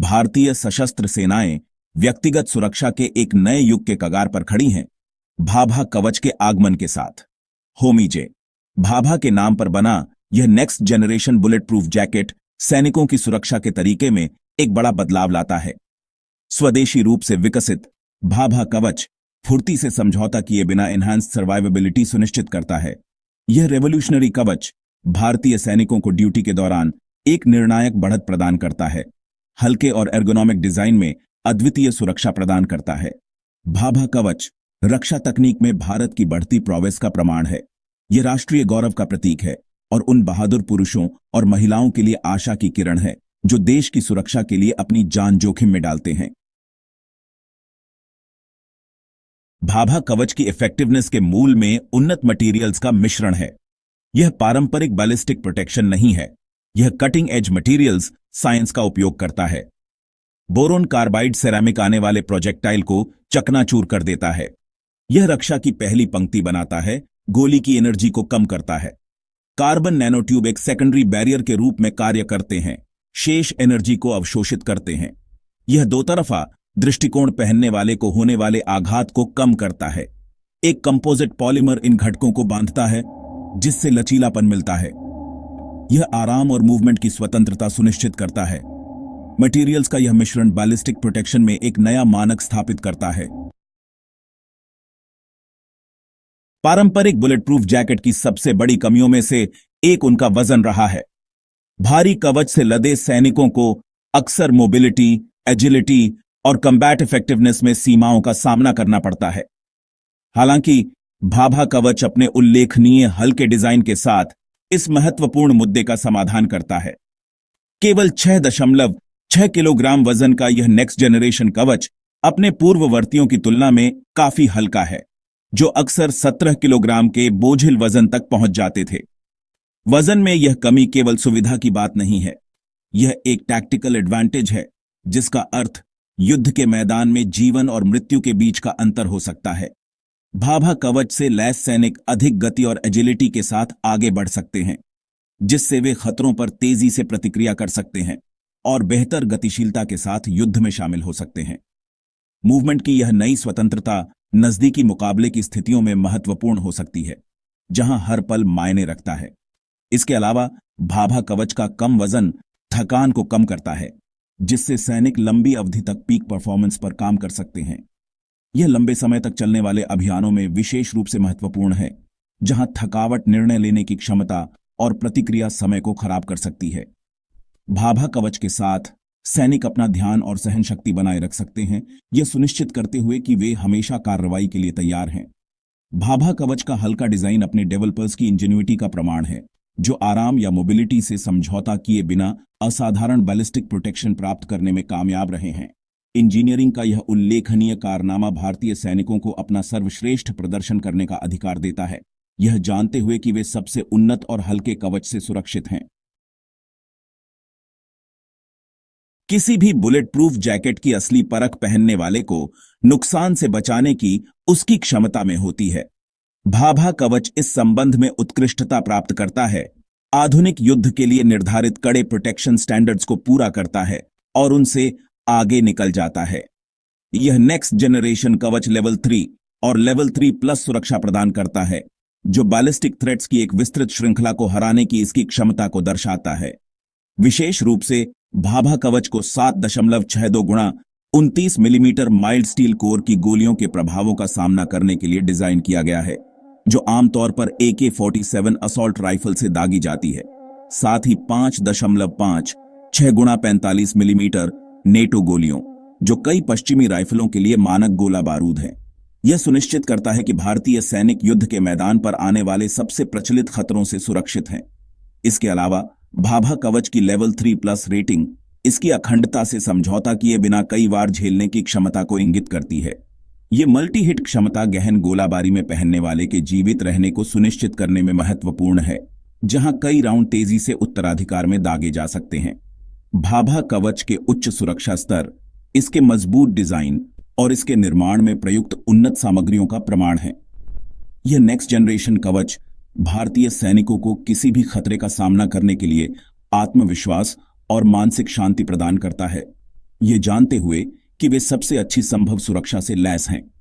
भारतीय सशस्त्र सेनाएं व्यक्तिगत सुरक्षा के एक नए युग के कगार पर खड़ी हैं, भाभा कवच के आगमन के साथ। होमीजे भाभा के नाम पर बना यह next generation bullet proof jacket सैनिकों की सुरक्षा के तरीके में एक बड़ा बदलाव लाता है। स्वदेशी रूप से विकसित भाभा कवच फुर्ती से समझौता किए बिना एनहांस्ड सर्वाइवेबिलिटी सुनिश्चित करता है। यह रेवोल्यूशनरी कवच भारतीय सैनिकों को ड्यूटी के दौरान एक निर्णायक बढ़त प्रदान करता है, हल्के और एर्गोनॉमिक डिजाइन में अद्वितीय सुरक्षा प्रदान करता है। भाभा कवच रक्षा तकनीक में भारत की बढ़ती प्रोग्रेस का प्रमाण है। यह राष्ट्रीय गौरव का प्रतीक है और उन बहादुर पुरुषों और महिलाओं के लिए आशा की किरण है जो देश की सुरक्षा के लिए अपनी जान जोखिम में डालते हैं। भाभा कवच की इफेक्टिवनेस के मूल में उन्नत मटेरियल्स का मिश्रण है। यह पारंपरिक बैलिस्टिक प्रोटेक्शन नहीं है, यह कटिंग एज मटेरियल्स साइंस का उपयोग करता है। बोरोन कार्बाइड सेरामिक आने वाले प्रोजेक्टाइल को चकनाचूर कर देता है। यह रक्षा की पहली पंक्ति बनाता है, गोली की एनर्जी को कम करता है। कार्बन नैनोट्यूब एक सेकेंडरी बैरियर के रूप में कार्य करते हैं, शेष एनर्जी को अवशोषित करते हैं। यह दो तरफा दृष्टिकोण पहनने वाले को होने वाले आघात को कम करता है। एक कंपोजिट पॉलीमर इन घटकों को बांधता है जिससे लचीलापन मिलता है। यह आराम और मूवमेंट की स्वतंत्रता सुनिश्चित करता है। मटेरियल्स का यह मिश्रण बैलिस्टिक प्रोटेक्शन में एक नया मानक स्थापित करता है। पारंपरिक बुलेट प्रूफ जैकेट की सबसे बड़ी कमियों में से एक उनका वजन रहा है। भारी कवच से लदे सैनिकों को अक्सर मोबिलिटी, एजिलिटी और कम्बैट इफेक्टिवनेस में सीमाओं का सामना करना पड़ता है। हालांकि भाभा कवच अपने उल्लेखनीय हल्के डिजाइन के साथ इस महत्वपूर्ण मुद्दे का समाधान करता है। केवल 6.6 किलोग्राम वजन का यह नेक्स्ट जनरेशन कवच अपने पूर्ववर्तियों की तुलना में काफी हल्का है, जो अक्सर 17 किलोग्राम के बोझिल वजन तक पहुंच जाते थे। वजन में यह कमी केवल सुविधा की बात नहीं है, यह एक टैक्टिकल एडवांटेज है, जिसका अर्थ युद्ध के मैदान में जीवन और मृत्यु के बीच का अंतर हो सकता है। भाभा कवच से लैस सैनिक अधिक गति और एजिलिटी के साथ आगे बढ़ सकते हैं, जिससे वे खतरों पर तेजी से प्रतिक्रिया कर सकते हैं और बेहतर गतिशीलता के साथ युद्ध में शामिल हो सकते हैं। मूवमेंट की यह नई स्वतंत्रता नजदीकी मुकाबले की स्थितियों में महत्वपूर्ण हो सकती है, जहां हर पल मायने रखता है। इसके अलावा भाभा कवच का कम वजन थकान को कम करता है, जिससे सैनिक लंबी अवधि तक पीक परफॉर्मेंस पर काम कर सकते हैं। यह लंबे समय तक चलने वाले अभियानों में विशेष रूप से महत्वपूर्ण है, जहां थकावट निर्णय लेने की क्षमता और प्रतिक्रिया समय को खराब कर सकती है। भाभा कवच के साथ सैनिक अपना ध्यान और सहन शक्ति बनाए रख सकते हैं, यह सुनिश्चित करते हुए कि वे हमेशा कार्रवाई के लिए तैयार हैं। भाभा कवच का हल्का डिजाइन अपने डेवलपर्स की इंजेन्युइटी का प्रमाण है, जो आराम या मोबिलिटी से समझौता किए बिना असाधारण बैलिस्टिक प्रोटेक्शन प्राप्त करने में कामयाब रहे हैं। इंजीनियरिंग का यह उल्लेखनीय कारनामा भारतीय सैनिकों को अपना सर्वश्रेष्ठ प्रदर्शन करने का अधिकार देता है, यह जानते हुए कि वे सबसे उन्नत और हल्के कवच से सुरक्षित हैं। किसी भी बुलेट प्रूफ जैकेट की असली परख पहनने वाले को नुकसान से बचाने की उसकी क्षमता में होती है। भाभा कवच इस संबंध में उत्कृष्टता प्राप्त करता है, आधुनिक युद्ध के लिए निर्धारित कड़े प्रोटेक्शन स्टैंडर्ड्स को पूरा करता है और उनसे आगे निकल जाता है। यह नेक्स्ट जनरेशन कवच लेवल 3 और लेवल 3+ सुरक्षा प्रदान करता है, जो बैलिस्टिक थ्रेट्स की एक विस्तृत श्रृंखला को हराने की इसकी क्षमता को दर्शाता है। विशेष रूप से भाभा कवच को 7.62 गुणा 29 मिलीमीटर माइल्ड स्टील कोर की गोलियों के प्रभावों का सामना करने के लिए डिजाइन किया गया है, जो आमतौर पर AK-47 असॉल्ट राइफल से दागी जाती है। साथ ही 5.56 गुणा 45 मिलीमीटर नेटो गोलियों, जो कई पश्चिमी राइफलों के लिए मानक गोला बारूद है। यह सुनिश्चित करता है कि भारतीय सैनिक युद्ध के मैदान पर आने वाले सबसे प्रचलित खतरों से सुरक्षित हैं। इसके अलावा भाभा कवच की लेवल 3+ रेटिंग इसकी अखंडता से समझौता किए बिना कई वार झेलने की क्षमता को इंगित करती है। यह मल्टी हिट क्षमता गहन गोलाबारी में पहनने वाले के जीवित रहने को सुनिश्चित करने में महत्वपूर्ण है, जहां कई राउंड तेजी से उत्तराधिकार में दागे जा सकते हैं। भाभा कवच के उच्च सुरक्षा स्तर, इसके मजबूत डिजाइन और इसके निर्माण में प्रयुक्त उन्नत सामग्रियों का प्रमाण है। यह नेक्स्ट जनरेशन कवच भारतीय सैनिकों को किसी भी खतरे का सामना करने के लिए आत्मविश्वास और मानसिक शांति प्रदान करता है। ये जानते हुए कि वे सबसे अच्छी संभव सुरक्षा से लैस हैं।